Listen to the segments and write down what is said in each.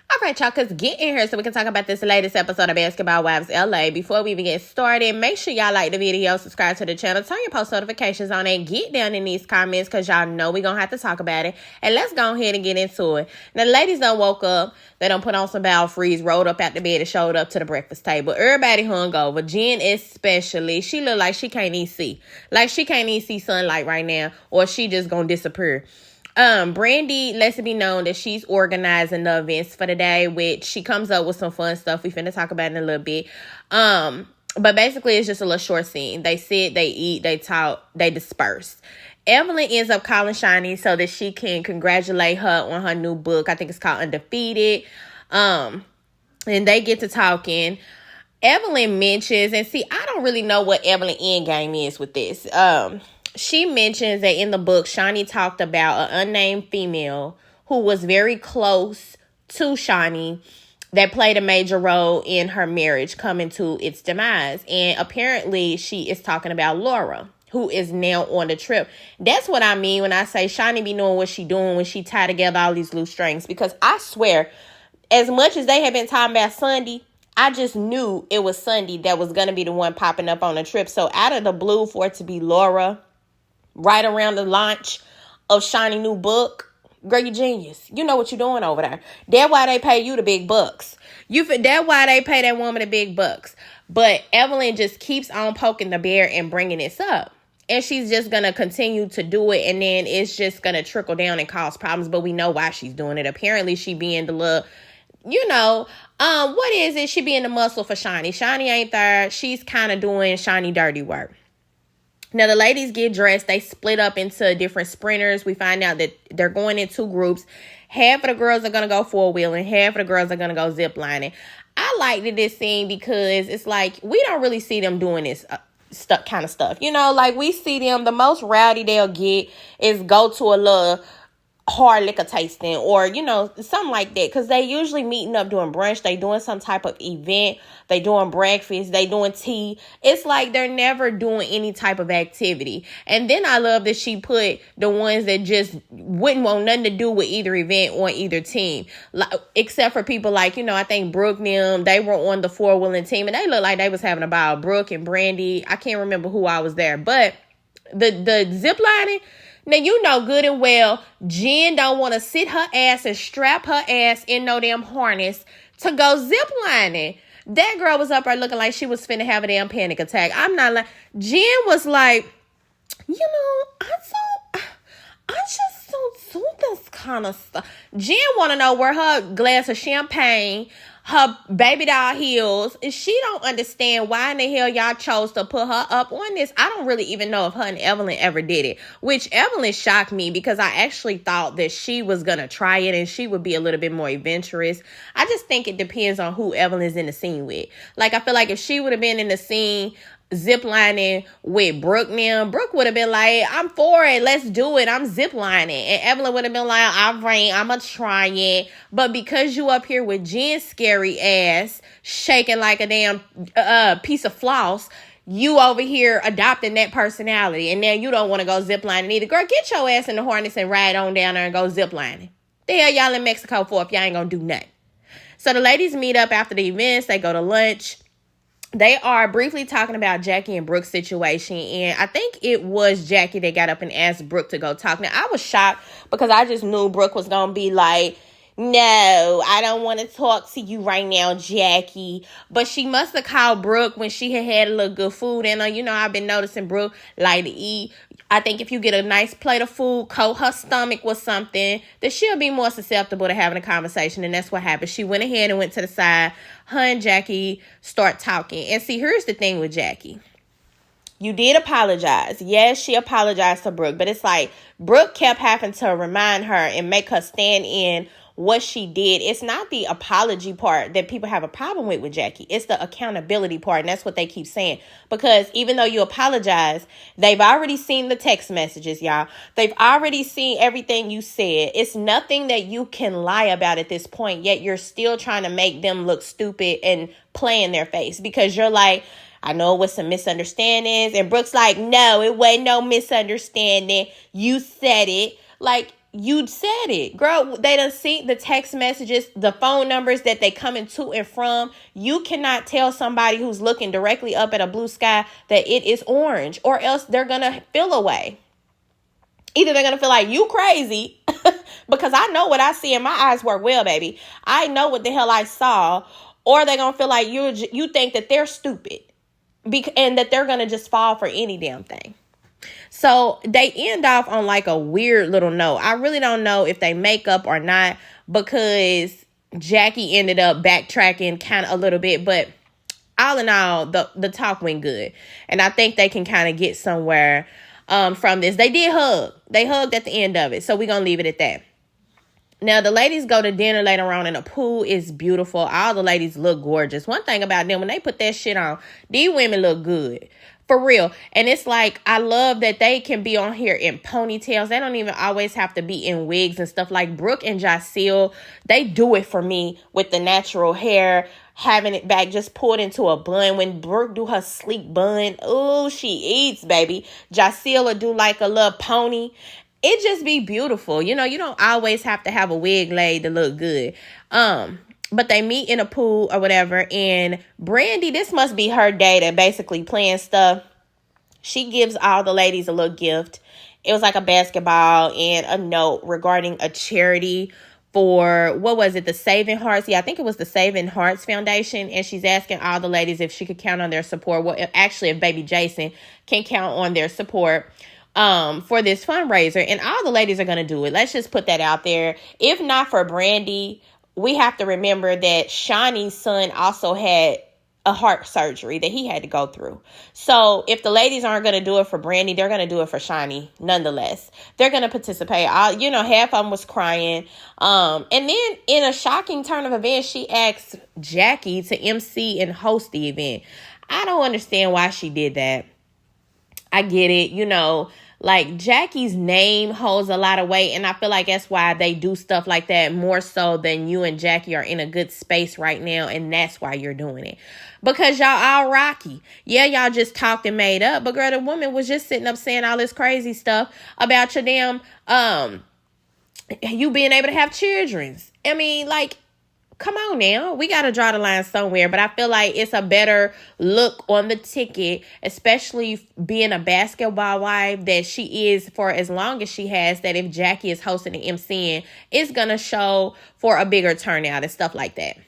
All right, y'all, because get in here so we can talk about this latest episode of Basketball Wives LA. Before we even get started, make sure y'all like the video, subscribe to the channel, turn your post notifications on, and get down in these comments because y'all know we're going to have to talk about it. And let's go ahead and get into it. Now, the ladies done woke up. They done put on some bow freeze, rolled up out the bed, and showed up to the breakfast table. Everybody hungover. Jen especially. She look like she can't even see. Like she can't even see sunlight right now, or she just going to disappear. Brandi lets it be known that she's organizing the events for the day, which she comes up with some fun stuff. We finna talk about it in a little bit. But basically it's just a little short scene. They sit, they eat, they talk, they disperse. Evelyn ends up calling Shani so that she can congratulate her on her new book. I think it's called Undefeated. And they get to talking. Evelyn mentions, and see, I don't really know what Evelyn endgame is with this. She mentions that in the book, Shani talked about an unnamed female who was very close to Shani that played a major role in her marriage coming to its demise. And apparently she is talking about Laura, who is now on the trip. That's what I mean when I say Shani be knowing what she doing when she tie together all these loose strings. Because I swear, as much as they have been talking about Sunday, I just knew it was Sunday that was going to be the one popping up on the trip. So out of the blue for it to be Laura, right around the launch of Shani new book, girl, you genius. You know what you're doing over there. That's why they pay you the big bucks. That's why they pay that woman the big bucks. But Evelyn just keeps on poking the bear and bringing this up. And she's just going to continue to do it. And then it's just going to trickle down and cause problems. But we know why she's doing it. Apparently she being the little, what is it? She being the muscle for Shani. Shani ain't there. She's kind of doing Shani dirty work. Now, the ladies get dressed. They split up into different sprinters. We find out that they're going in two groups. Half of the girls are going to go four-wheeling. Half of the girls are going to go zip-lining. I liked this scene because it's like we don't really see them doing this kind of stuff. Like we see them, the most rowdy they'll get is go to a little hard liquor tasting or, something like that. Because they usually meeting up doing brunch. They doing some type of event. They doing breakfast. They doing tea. It's like they're never doing any type of activity. And then I love that she put the ones that just wouldn't want nothing to do with either event or either team. Like, except for people like, I think Brooke and them, they were on the four-wheeling team. And they looked like they was having a ball. Brooke and Brandi. I can't remember who I was there. But the zip lining, now, you know good and well, Jen don't want to sit her ass and strap her ass in no damn harness to go zip-lining. That girl was up there looking like she was finna have a damn panic attack. I'm not like, Jen was like, I just don't do this kind of stuff. Jen want to know where her glass of champagne, her baby doll heels, and she don't understand why in the hell y'all chose to put her up on this. I don't really even know if her and Evelyn ever did it, which Evelyn shocked me because I actually thought that she was going to try it and she would be a little bit more adventurous. I just think it depends on who Evelyn's in the scene with. Like, I feel like if she would have been in the scene ziplining with Brooke now, Brooke would have been like, I'm for it, let's do it, I'm ziplining. And Evelyn would have been like, all right, I'm gonna try it. But because you up here with Jen's scary ass shaking like a damn piece of floss, you over here adopting that personality, and now you don't want to go ziplining either. Girl, get your ass in the harness and ride on down there and go ziplining. The hell y'all in Mexico for if y'all ain't gonna do nothing? So the ladies meet up after the events. They go to lunch. They are briefly talking about Jackie and Brooke's situation. And I think it was Jackie that got up and asked Brooke to go talk. Now, I was shocked because I just knew Brooke was going to be like, no, I don't want to talk to you right now, Jackie. But she must have called Brooke when she had a little good food in her. I've been noticing Brooke like to eat. I think if you get a nice plate of food, coat her stomach with something, that she'll be more susceptible to having a conversation. And that's what happened. She went ahead and went to the side. Her and Jackie start talking. And see, here's the thing with Jackie. You did apologize. Yes, she apologized to Brooke. But it's like Brooke kept having to remind her and make her stand in what she did. It's not the apology part that people have a problem with Jackie. It's the accountability part. And that's what they keep saying. Because even though you apologize, they've already seen the text messages, y'all. They've already seen everything you said. It's nothing that you can lie about at this point. Yet you're still trying to make them look stupid and play in their face. Because you're like, I know it was some misunderstandings. And Brooke's like, no, it wasn't no misunderstanding. You said it. Like, You said it, girl. They done see the text messages, the phone numbers that they coming to and from. You cannot tell somebody who's looking directly up at a blue sky that it is orange, or else they're gonna feel away. Either they're gonna feel like you crazy, because I know what I see and my eyes work well, baby. I know what the hell I saw, or they're gonna feel like you think that they're stupid, and that they're gonna just fall for any damn thing. So they end off on like a weird little note. I really don't know if they make up or not, because Jackie ended up backtracking kind of a little bit. But all in all, the talk went good. And I think they can kind of get somewhere from this. They did hug. They hugged at the end of it. So we're going to leave it at that. Now, the ladies go to dinner later on, and the pool is beautiful. All the ladies look gorgeous. One thing about them, when they put that shit on, these women look good. For real. And it's like, I love that they can be on here in ponytails. They don't even always have to be in wigs and stuff. Like Brooke and Jacille, they do it for me with the natural hair, having it back just pulled into a bun. When Brooke do her sleek bun, oh, she eats, baby. Jacille will do like a little pony. It just be beautiful. You know, you don't always have to have a wig laid to look good. But they meet in a pool or whatever. And Brandi, this must be her day to basically plan stuff. She gives all the ladies a little gift. It was like a basketball and a note regarding a charity for, what was it, the Saving Hearts? Yeah, I think it was the Saving Hearts Foundation. And she's asking all the ladies if she could count on their support. Well, actually, if baby Jason can count on their support for this fundraiser. And all the ladies are going to do it. Let's just put that out there. If not for Brandi, we have to remember that Shawnee's son also had a heart surgery that he had to go through. So if the ladies aren't going to do it for Brandi, they're going to do it for Shawnee nonetheless. They're going to participate. Half of them was crying. And then in a shocking turn of events, she asked Jackie to MC and host the event. I don't understand why she did that. I get it, like Jackie's name holds a lot of weight, and I feel like that's why they do stuff like that more so than you and Jackie are in a good space right now, and that's why you're doing it. Because y'all all rocky. Yeah, y'all just talked and made up, but girl, the woman was just sitting up saying all this crazy stuff about your damn, you being able to have children. I mean, like, come on now. We got to draw the line somewhere. But I feel like it's a better look on the ticket, especially being a basketball wife that she is for as long as she has, that if Jackie is hosting and MCing, it's going to show for a bigger turnout and stuff like that.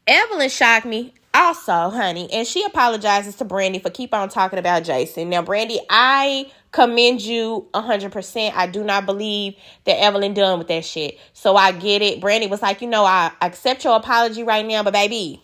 Evelyn shocked me also, honey, and she apologizes to Brandi for keep on talking about Jason. Now, Brandi, I commend you 100%. I do not believe that Evelyn done with that shit. So I get it. Brandi was like, I accept your apology right now, but baby,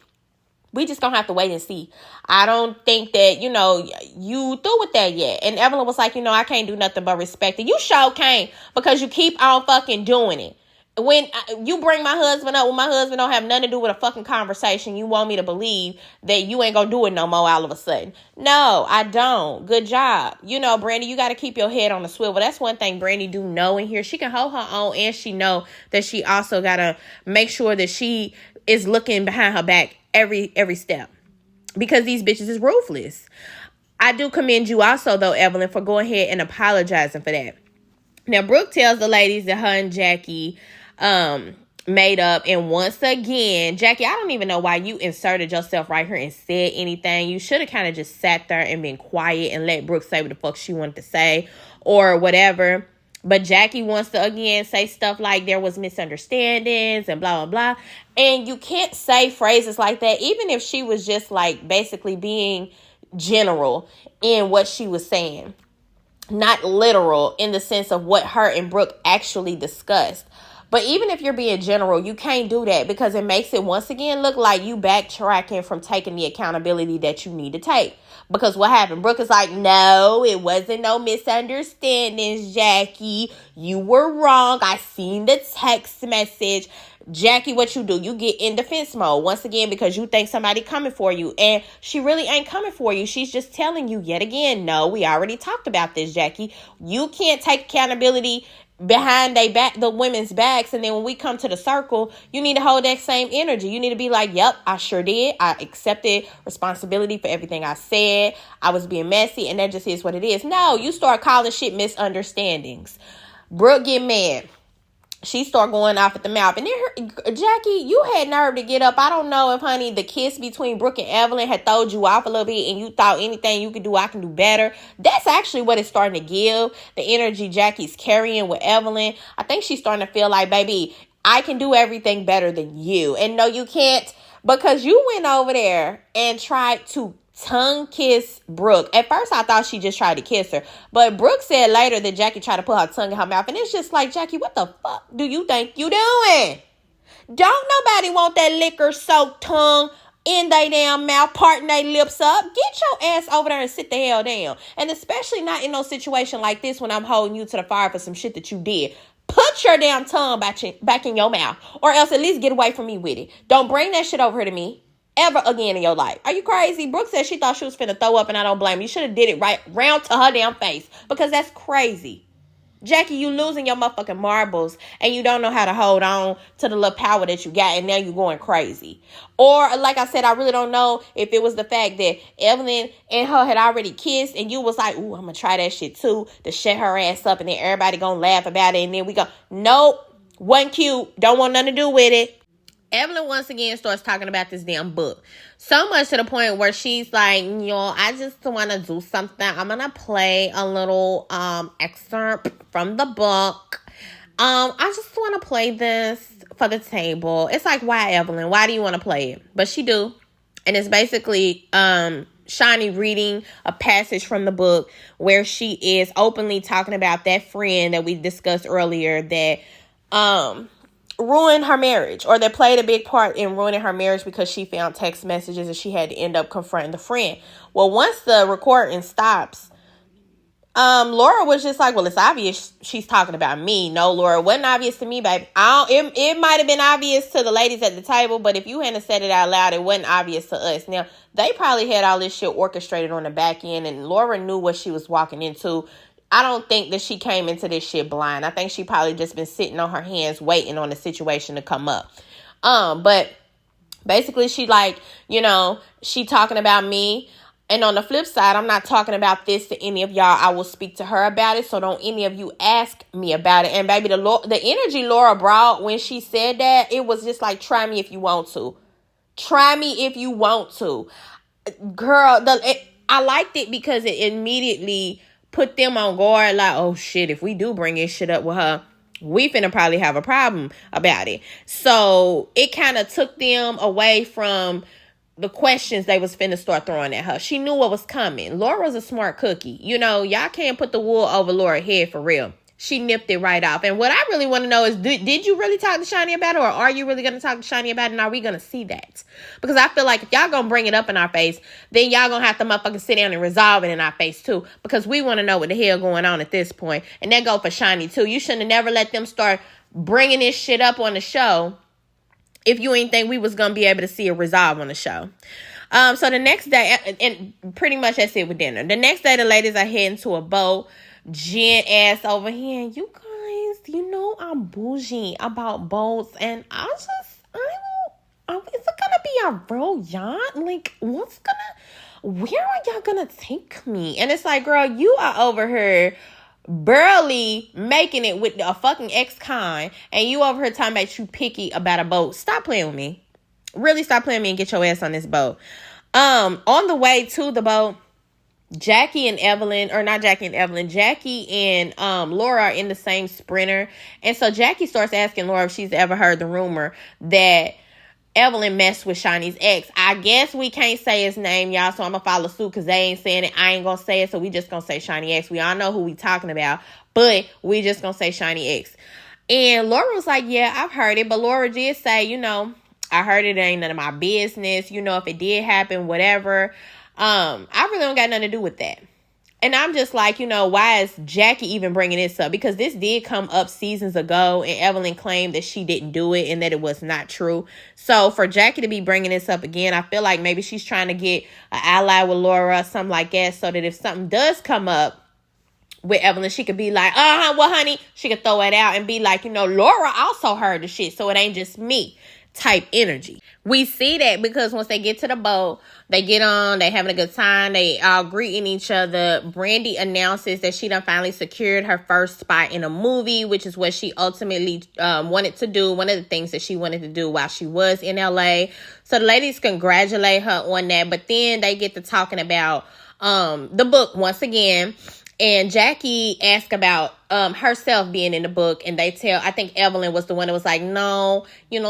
we just gonna have to wait and see. I don't think that, you through with that yet. And Evelyn was like, I can't do nothing but respect it. You sure can't, because you keep on fucking doing it. When you bring my husband up, when my husband don't have nothing to do with a fucking conversation, you want me to believe that you ain't gonna do it no more all of a sudden. No, I don't. Good job. Brandi, you got to keep your head on the swivel. That's one thing Brandi do know in here. She can hold her own, and she know that she also got to make sure that she is looking behind her back every step, because these bitches is ruthless. I do commend you also, though, Evelyn, for going ahead and apologizing for that. Now, Brooke tells the ladies that her and Jackie made up, and once again, Jackie, I don't even know why you inserted yourself right here and said anything. You should have kind of just sat there and been quiet and let Brooke say what the fuck she wanted to say or whatever. But Jackie wants to again say stuff like there was misunderstandings and blah blah blah, and you can't say phrases like that even if she was just like basically being general in what she was saying, not literal in the sense of what her and Brooke actually discussed. But even if you're being general, you can't do that, because it makes it once again look like you backtracking from taking the accountability that you need to take. Because what happened? Brooke is like, no, it wasn't no misunderstandings, Jackie. You were wrong. I seen the text message. Jackie, what you do? You get in defense mode once again because you think somebody coming for you, and she really ain't coming for you. She's just telling you yet again, no, we already talked about this, Jackie. You can't take accountability behind the women's backs, and then when we come to the circle, you need to hold that same energy. You need to be like, yep, I sure did. I accepted responsibility for everything I said. I was being messy, and that just is what it is. No, you start calling shit misunderstandings. Brooke get mad. She start going off at the mouth. And then Jackie, you had nerve to get up. I don't know if, honey, the kiss between Brooke and Evelyn had throwed you off a little bit and you thought anything you could do, I can do better. That's actually what it's starting to give. The energy Jackie's carrying with Evelyn. I think she's starting to feel like, baby, I can do everything better than you. And no, you can't, because you went over there and tried to tongue kiss Brooke. At first, I thought she just tried to kiss her. But Brooke said later that Jackie tried to put her tongue in her mouth. And it's just like, Jackie, what the fuck do you think you doing? Don't nobody want that liquor-soaked tongue in their damn mouth, parting their lips up. Get your ass over there and sit the hell down. And especially not in no situation like this when I'm holding you to the fire for some shit that you did. Put your damn tongue back in your mouth. Or else at least get away from me with it. Don't bring that shit over here to me ever again in your life. Are you crazy? Brooke said she thought she was finna throw up, and I don't blame you. You should have did it right round to her damn face, because that's crazy. Jackie, you losing your motherfucking marbles, and you don't know how to hold on to the little power that you got, and now you're going crazy. Or, like I said, I really don't know if it was the fact that Evelyn and her had already kissed, and you was like, ooh, I'm gonna try that shit too, to shut her ass up, and then everybody gonna laugh about it, and then we go, nope, wasn't cute, don't want nothing to do with it. Evelyn once again starts talking about this damn book. So much to the point where she's like, I just want to do something. I'm going to play a little excerpt from the book. I just want to play this for the table. It's like, why, Evelyn? Why do you want to play it? But she do. And it's basically Shani reading a passage from the book where she is openly talking about that friend that we discussed earlier that ruined her marriage, or that played a big part in ruining her marriage because she found text messages and she had to end up confronting the friend. Well, once the recording stops, Laura was just like, well, it's obvious she's talking about me. No, Laura, it wasn't obvious to me, baby. It might have been obvious to the ladies at the table, but if you hadn't said it out loud, it wasn't obvious to us. Now, they probably had all this shit orchestrated on the back end, and Laura knew what she was walking into. I don't think that she came into this shit blind. I think she probably just been sitting on her hands waiting on the situation to come up. But basically she like, she talking about me. And on the flip side, I'm not talking about this to any of y'all. I will speak to her about it. So don't any of you ask me about it. And baby, the energy Laura brought when she said that, it was just like, try me if you want to. Try me if you want to. Girl, I liked it because it immediately put them on guard, like, oh shit, if we do bring this shit up with her, we finna probably have a problem about it. So it kind of took them away from the questions they was finna start throwing at her. She knew what was coming. Laura's a smart cookie. Y'all can't put the wool over Laura's head for real. She nipped it right off. And what I really want to know is, did you really talk to Shani about it? Or are you really going to talk to Shani about it? And are we going to see that? Because I feel like if y'all going to bring it up in our face, then y'all going to have to motherfucking sit down and resolve it in our face too. Because we want to know what the hell going on at this point. And that go for Shani too. You shouldn't have never let them start bringing this shit up on the show if you ain't think we was going to be able to see a resolve on the show. So the next day, and pretty much that's it with dinner. The next day, the ladies are heading to a boat. Jen ass over here, and you guys, I'm bougie about boats, and is it gonna be a real yacht? Like, where are y'all gonna take me? And it's like, girl, you are over here barely making it with a fucking ex-con, and you over here talking about you picky about a boat. Stop playing with me. Really stop playing with me and get your ass on this boat. On the way to the boat, Jackie and Laura are in the same sprinter. And so Jackie starts asking Laura if she's ever heard the rumor that Evelyn messed with Shani's ex. I guess we can't say his name, y'all, so I'm going to follow suit because they ain't saying it. I ain't going to say it, so we just going to say Shani ex. We all know who we talking about, but we just going to say Shani ex. And Laura was like, yeah, I've heard it. But Laura did say, I heard it ain't none of my business. If it did happen, whatever. I really don't got nothing to do with that. And I'm just like, why is Jackie even bringing this up? Because this did come up seasons ago, and Evelyn claimed that she didn't do it and that it was not true. So for Jackie to be bringing this up again, I feel like maybe she's trying to get an ally with Laura, something like that, so that if something does come up with Evelyn, she could be like, well, honey, she could throw it out and be like, Laura also heard the shit, so it ain't just me. type energy. We see that because once they get to the boat, they get on, they having a good time, they all greeting each other. Brandi announces that she done finally secured her first spot in a movie, which is what she ultimately wanted to do. One of the things that she wanted to do while she was in LA. So the ladies congratulate her on that. But then they get to talking about the book once again. And Jackie asked about herself being in the book, and they tell, I think Evelyn was the one that was like, no,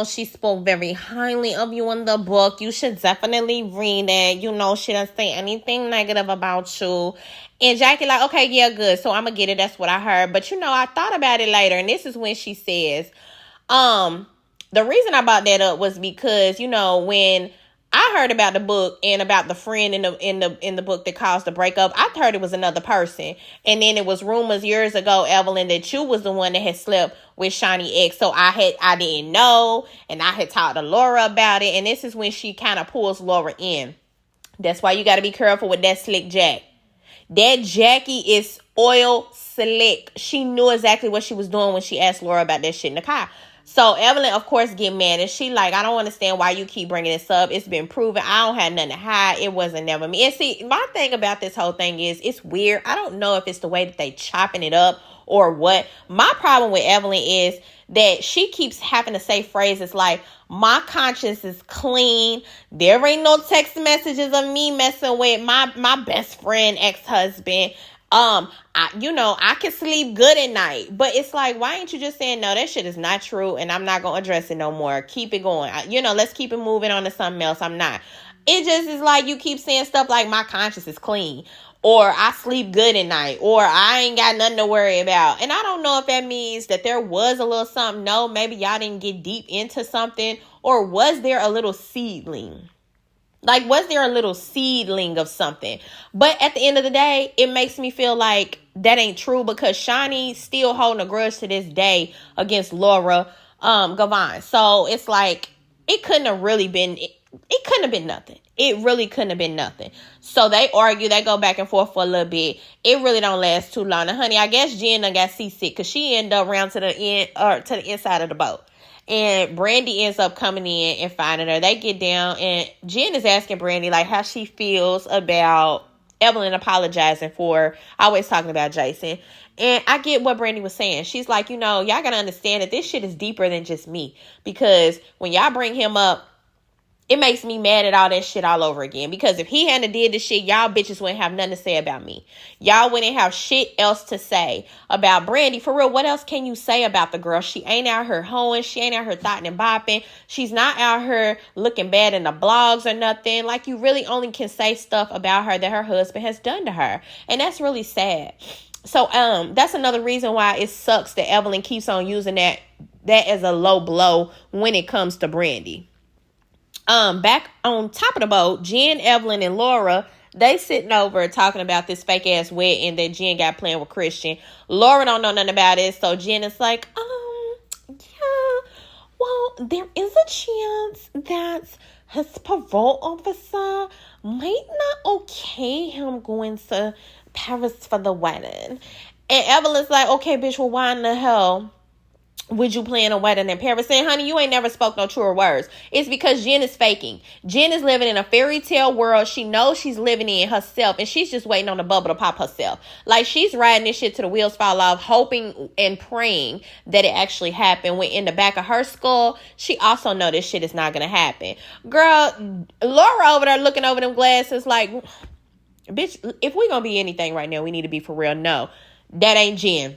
she spoke very highly of you in the book. You should definitely read it. She doesn't say anything negative about you. And Jackie like, okay, yeah, good. So I'm going to get it. That's what I heard. But, I thought about it later, and this is when she says, the reason I brought that up was because, when I heard about the book and about the friend in the book that caused the breakup, I heard it was another person. And then it was rumors years ago, Evelyn, that you was the one that had slept with Shani X. So I didn't know, and I had talked to Laura about it. And this is when she kind of pulls Laura in. That's why you got to be careful with that slick Jack. That Jackie is oil slick. She knew exactly what she was doing when she asked Laura about that shit in the car. So Evelyn, of course, get mad. And she like, I don't understand why you keep bringing this up. It's been proven. I don't have nothing to hide. It wasn't never me. And see, my thing about this whole thing is it's weird. I don't know if it's the way that they chopping it up or what. My problem with Evelyn is that she keeps having to say phrases like, my conscience is clean. There ain't no text messages of me messing with my best friend, ex-husband. I can sleep good at night. But it's like, why ain't you just saying, no, that shit is not true, and I'm not going to address it no more. Keep it going. Let's keep it moving on to something else. I'm not. It just is like you keep saying stuff like, my conscience is clean, or I sleep good at night, or I ain't got nothing to worry about. And I don't know if that means that there was a little something. No, maybe y'all didn't get deep into something, or was there a little seedling? Like, was there a little seedling of something? But at the end of the day, it makes me feel like that ain't true, because Shani's still holding a grudge to this day against Laura Gavon. So it's like, it couldn't have really been, it couldn't have been nothing. It really couldn't have been nothing. So they argue, they go back and forth for a little bit. It really don't last too long. Now, honey, I guess Jen done got seasick, because she ended up around to the end, or to the inside of the boat. And Brandi ends up coming in and finding her. They get down, and Jen is asking Brandi like how she feels about Evelyn apologizing for always talking about Jason. And I get what Brandi was saying. She's like, y'all gotta understand that this shit is deeper than just me. Because when y'all bring him up, it makes me mad at all that shit all over again. Because if he hadn't did this shit, y'all bitches wouldn't have nothing to say about me. Y'all wouldn't have shit else to say about Brandi. For real, what else can you say about the girl? She ain't out here hoeing. She ain't out here thotting and bopping. She's not out here looking bad in the blogs or nothing. Like, you really only can say stuff about her that her husband has done to her. And that's really sad. So that's another reason why it sucks that Evelyn keeps on using that as a low blow when it comes to Brandi. Back on top of the boat, Jen, Evelyn, and Laura, they sitting over talking about this fake ass wedding that Jen got planned with Christian. Laura don't know nothing about it, so Jen is like, yeah, well, there is a chance that his parole officer might not okay him going to Paris for the wedding. And Evelyn's like, okay, bitch, well, why in the hell would you plan a wedding in Paris? Saying, honey, you ain't never spoke no truer words. It's because Jen is faking. Jen is living in a fairy tale world. She knows she's living in herself, and she's just waiting on the bubble to pop herself. Like, she's riding this shit to the wheels fall off, hoping and praying that it actually happened. When in the back of her skull, she also know this shit is not going to happen. Girl, Laura over there looking over them glasses like, bitch, if we going to be anything right now, we need to be for real. No, that ain't Jen.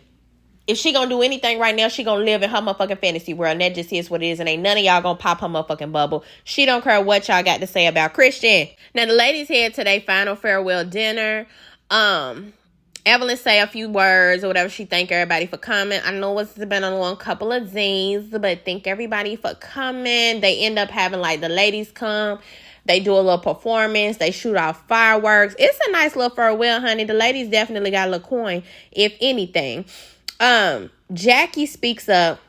If she gonna do anything right now, she gonna live in her motherfucking fantasy world. And that just is what it is. And ain't none of y'all gonna pop her motherfucking bubble. She don't care what y'all got to say about Christian. Now, the ladies head to their final farewell dinner. Evelyn say a few words or whatever. She thank everybody for coming. I know it's been a long couple of days, but thank everybody for coming. They end up having like the ladies come. They do a little performance. They shoot off fireworks. It's a nice little farewell, honey. The ladies definitely got a little coin, if anything. Jackie speaks up,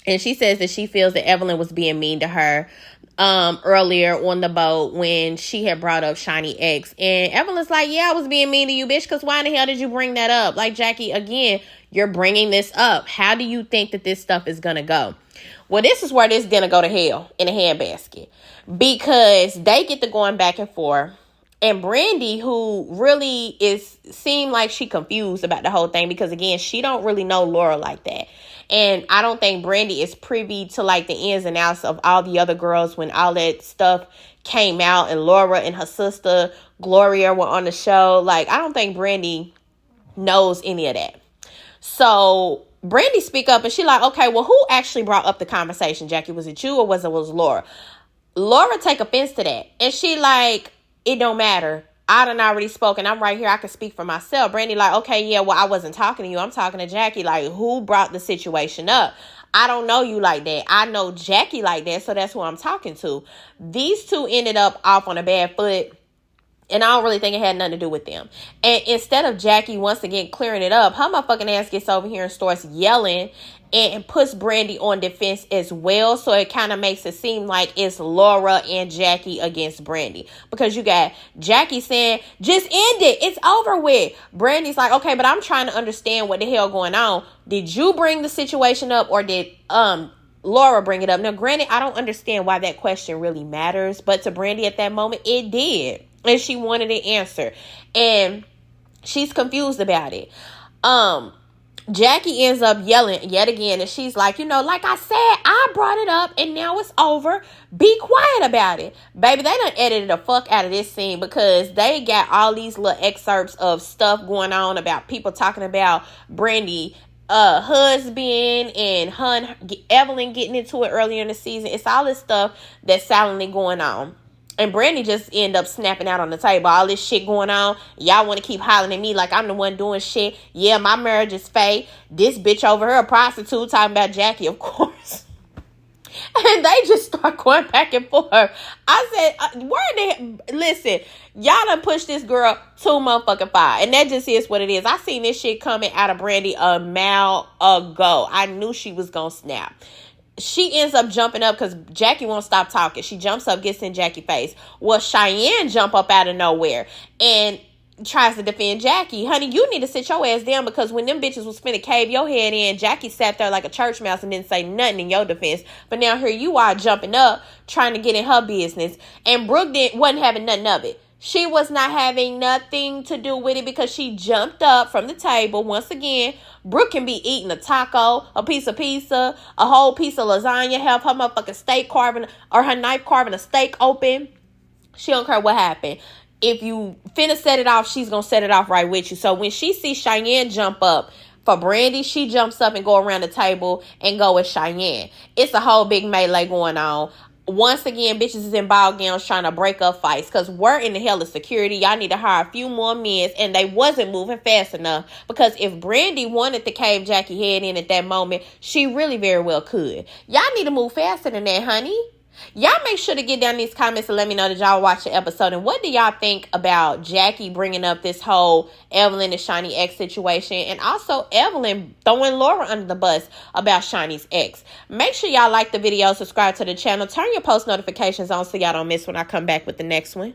and she says that she feels that Evelyn was being mean to her earlier on the boat when she had brought up Shani X. And Evelyn's like, yeah, I was being mean to you, bitch, because why in the hell did you bring that up? Like, Jackie, again, you're bringing this up. How do you think that this stuff is gonna go? Well, this is where this dinner go to hell in a handbasket, because they get to going back and forth. And Brandi, who really seem like she confused about the whole thing, because again, she don't really know Laura like that. And I don't think Brandi is privy to like the ins and outs of all the other girls when all that stuff came out and Laura and her sister Gloria were on the show. Like, I don't think Brandi knows any of that. So Brandi speak up and she like, okay, well, who actually brought up the conversation, Jackie? Was it you or was Laura? Laura take offense to that. And she like, it don't matter. I done already spoken. I'm right here. I can speak for myself. Brandi like, okay, yeah, well, I wasn't talking to you. I'm talking to Jackie. Like, who brought the situation up? I don't know you like that. I know Jackie like that, so that's who I'm talking to. These two ended up off on a bad foot, and I don't really think it had nothing to do with them. And instead of Jackie once again clearing it up, her motherfucking ass gets over here and starts yelling and puts Brandi on defense as well. So it kind of makes it seem like it's Laura and Jackie against Brandi. Because you got Jackie saying, just end it. It's over with. Brandi's like, okay, but I'm trying to understand what the hell going on. Did you bring the situation up or did Laura bring it up? Now, granted, I don't understand why that question really matters. But to Brandi at that moment, it did. And she wanted an answer. And she's confused about it. Jackie ends up yelling yet again. And she's like, you know, like I said, I brought it up and now it's over. Be quiet about it. Baby, they done edited the fuck out of this scene because they got all these little excerpts of stuff going on about people talking about Brandi husband and her and Evelyn getting into it earlier in the season. It's all this stuff that's silently going on. And Brandi just end up snapping out on the table. All this shit going on. Y'all want to keep hollering at me like I'm the one doing shit. Yeah, my marriage is fake. This bitch over here, a prostitute, talking about Jackie, of course. And they just start going back and forth. I said, listen, y'all done pushed this girl too motherfucking far. And that just is what it is. I seen this shit coming out of Brandi a mile ago. I knew she was going to snap. She ends up jumping up because Jackie won't stop talking. She jumps up, gets in Jackie's face. Well, Cheyenne jump up out of nowhere and tries to defend Jackie. Honey, you need to sit your ass down because when them bitches was finna cave your head in, Jackie sat there like a church mouse and didn't say nothing in your defense. But now here you are jumping up, trying to get in her business. And Brooke wasn't having nothing of it. She was not having nothing to do with it because she jumped up from the table. Once again, Brooke can be eating a taco, a piece of pizza, a whole piece of lasagna, have her motherfucking steak carving or her knife carving a steak open. She don't care what happened. If you finna set it off, she's gonna set it off right with you. So when she sees Cheyenne jump up for Brandi, she jumps up and go around the table and go with Cheyenne. It's a whole big melee going on. Once again, bitches is in ball gowns trying to break up fights because we're in the hell of security. Y'all need to hire a few more men, and they wasn't moving fast enough because if Brandi wanted to cave Jackie head in at that moment, she really very well could. Y'all need to move faster than that, honey. Y'all make sure to get down in these comments and let me know that y'all watch the episode. And what do y'all think about Jackie bringing up this whole Evelyn and Shiny ex situation? And also Evelyn throwing Laura under the bus about Shiny's ex. Make sure y'all like the video, subscribe to the channel, turn your post notifications on so y'all don't miss when I come back with the next one.